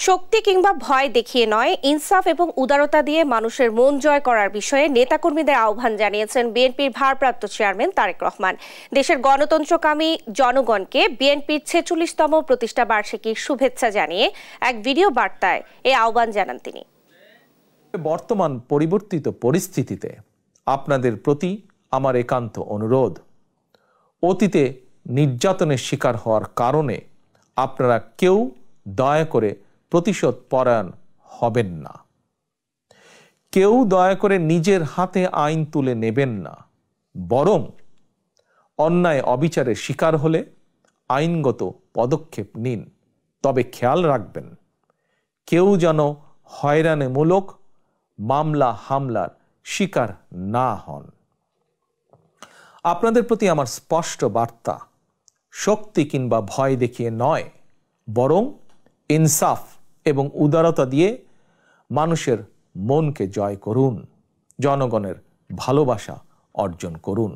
শক্তি কিংবা ভয় দেখিয়ে নয়, ইনসাফ এবং উদারতা দিয়ে মানুষের মন জয় করার বিষয়ে নেতাকর্মীদের আহ্বান জানিয়েছেন বিএনপির ভারপ্রাপ্ত চেয়ারম্যান তারেক রহমান। দেশের গণতন্ত্রকামী জনগণকে বিএনপির ৪৬তম প্রতিষ্ঠা বার্ষিকীর শুভেচ্ছা জানিয়ে এক ভিডিও বার্তায় এই আহ্বান জানান তিনি। বর্তমান পরিবর্তিত পরিস্থিতিতে আপনাদের প্রতি আমার একান্ত অনুরোধ, অতীতে নির্যাতনের শিকার হওয়ার কারণে আপনারা কেউ দয়া করে প্রতিশোধ পরায়ণ হবেন না। কেউ দয়া করে নিজের হাতে আইন তুলে নেবেন না, বরং অন্যায় অবিচারের শিকার হলে আইনগত পদক্ষেপ নিন। তবে খেয়াল রাখবেন, কেউ যেন হয়রানিমূলক মামলা হামলার শিকার না হন। আপনাদের প্রতি আমার স্পষ্ট বার্তা, শক্তি কিংবা ভয় দেখিয়ে নয়, বরং ইনসাফ এবং উদারতা দিয়ে মানুষের মনকে জয় করুন, জনগণের ভালোবাসা অর্জন করুন।